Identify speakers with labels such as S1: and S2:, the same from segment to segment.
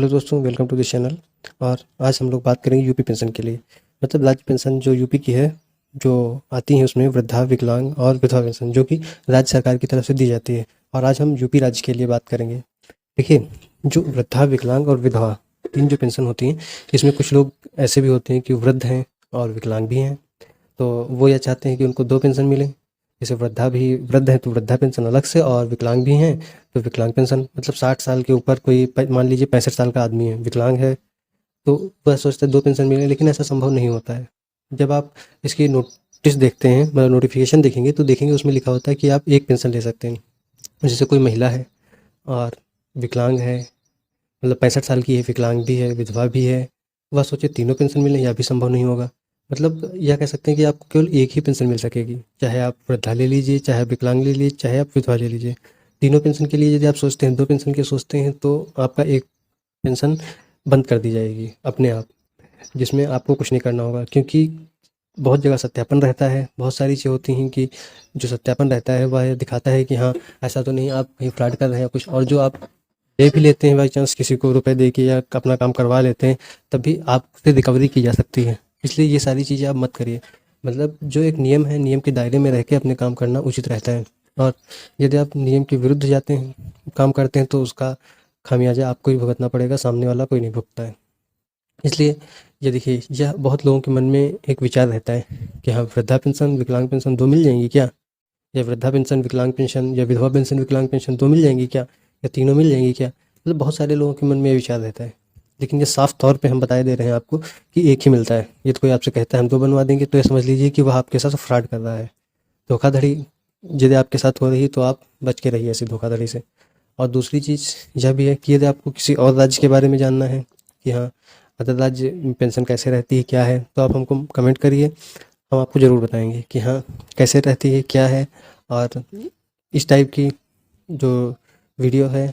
S1: Hello दोस्तों, welcome to this channel. और आज हम लोग बात करेंगे यूपी पेंशन के लिए। मतलब राज्य पेंशन जो यूपी की है, जो आती है उसमें वृद्धा, विकलांग और विधवा पेंशन जो कि राज्य सरकार की तरफ से दी जाती है। और आज हम यूपी राज्य के लिए बात करेंगे। देखिए, जो वृद्धा, विकलांग और विधवा तीन जो पेंशन होती हैं, इसमें कुछ लोग ऐसे भी होते हैं कि वृद्ध हैं और विकलांग भी हैं, तो वो यह चाहते हैं कि उनको दो पेंशन मिले। जैसे वृद्ध है तो वृद्धा पेंशन अलग से, और विकलांग भी हैं तो विकलांग पेंशन। मतलब 60 साल के ऊपर कोई मान लीजिए 65 साल का आदमी है, विकलांग है, तो वह सोचता है दो पेंशन मिले, लेकिन ऐसा संभव नहीं होता है। जब आप इसकी नोटिस देखते हैं, मतलब नोटिफिकेशन देखेंगे, तो देखेंगे उसमें लिखा होता है कि आप एक पेंशन ले सकते हैं। जैसे कोई महिला है और विकलांग है, मतलब 65 साल की है, विकलांग भी है, विधवा भी है, वह सोचे तीनों पेंशन मिले, यह भी संभव नहीं होगा। मतलब यह कह सकते हैं कि आपको केवल एक ही पेंशन मिल सकेगी, चाहे आप वृद्धा ले लीजिए, चाहे आप विकलांग ले लीजिए, चाहे आप विधवा ले लीजिए। तीनों पेंशन के लिए यदि आप सोचते हैं, दो पेंशन के सोचते हैं, तो आपका एक पेंशन बंद कर दी जाएगी अपने आप, जिसमें आपको कुछ नहीं करना होगा। क्योंकि बहुत जगह सत्यापन रहता है, बहुत सारी चीज़ें होती हैं कि जो सत्यापन रहता है वह दिखाता है कि हाँ, ऐसा तो नहीं आप कहीं फ्रॉड कर रहे हैं या कुछ। और जो आप ले भी लेते हैं बाई चांस किसी को रुपए दे के या अपना काम करवा लेते हैं, तब भी आपसे रिकवरी की जा सकती है। इसलिए ये सारी चीज़ें आप मत करिए। मतलब जो एक नियम है, नियम के दायरे में रह के अपने काम करना उचित रहता है। और यदि आप नियम के विरुद्ध जाते हैं, काम करते हैं, तो उसका खामियाजा आपको ही भुगतना पड़ेगा, सामने वाला कोई नहीं भुगतता है। इसलिए ये देखिए, यह बहुत लोगों के मन में एक विचार रहता है कि हाँ, वृद्धा पेंशन, विकलांग पेंशन दो मिल जाएंगी क्या, या वृद्धा पेंशन, विकलांग पेंशन, या विधवा पेंशन, विकलांग पेंशन दो मिल जाएंगी क्या, या तीनों मिल जाएंगी क्या। मतलब बहुत सारे लोगों के मन में ये विचार रहता है। लेकिन ये साफ तौर पे हम बताए दे रहे हैं आपको कि एक ही मिलता है। ये तो कोई आपसे कहता है हम दो बनवा देंगे, तो ये समझ लीजिए कि वह आपके साथ फ्रॉड कर रहा है, धोखाधड़ी। यदि आपके साथ हो रही है तो आप बच के रहिए ऐसी धोखाधड़ी से। और दूसरी चीज़ यह भी है कि यदि आपको किसी और राज्य के बारे में जानना है कि हाँ, अदर राज्य में पेंशन कैसे रहती है, क्या है, तो आप हमको कमेंट करिए, हम आपको ज़रूर बताएंगे कि हाँ, कैसे रहती है, क्या है। और इस टाइप की जो वीडियो है,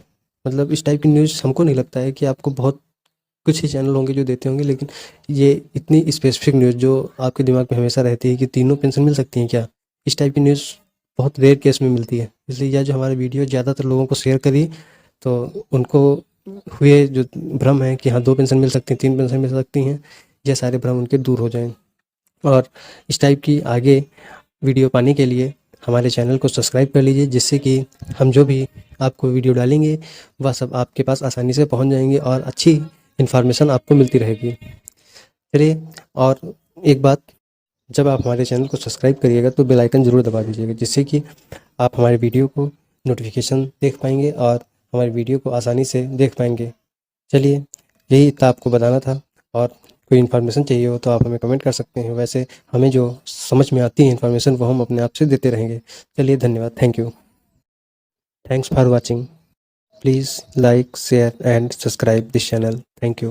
S1: मतलब इस टाइप की न्यूज़ हमको नहीं लगता है कि आपको बहुत कुछ ही चैनल होंगे जो देते होंगे, लेकिन ये इतनी स्पेसिफिक न्यूज़ जो आपके दिमाग में हमेशा रहती है कि तीनों पेंशन मिल सकती हैं क्या, इस टाइप की न्यूज़ बहुत रेयर केस में मिलती है। इसलिए यह जो हमारे वीडियो ज़्यादातर लोगों को शेयर करिए, तो उनको हुए जो भ्रम है कि हाँ, दो पेंशन मिल सकती हैं, तीन पेंशन मिल सकती हैं, यह सारे भ्रम उनके दूर हो जाएं। और इस टाइप की आगे वीडियो पाने के लिए हमारे चैनल को सब्सक्राइब कर लीजिए, जिससे कि हम जो भी आपको वीडियो डालेंगे वह सब आपके पास आसानी से पहुंच जाएंगे और अच्छी इन्फॉर्मेशन आपको मिलती रहेगी। चलिए, और एक बात, जब आप हमारे चैनल को सब्सक्राइब करिएगा तो बेल आइकन ज़रूर दबा दीजिएगा, जिससे कि आप हमारे वीडियो को नोटिफिकेशन देख पाएंगे और हमारे वीडियो को आसानी से देख पाएंगे। चलिए, यही था आपको बताना था। और कोई इन्फॉर्मेशन चाहिए हो तो आप हमें कमेंट कर सकते हैं। वैसे हमें जो समझ में आती है इन्फॉर्मेशन, वो हम अपने आप से देते रहेंगे। चलिए, धन्यवाद, thank you, thanks for watching. Please like, share and subscribe this channel. Thank you.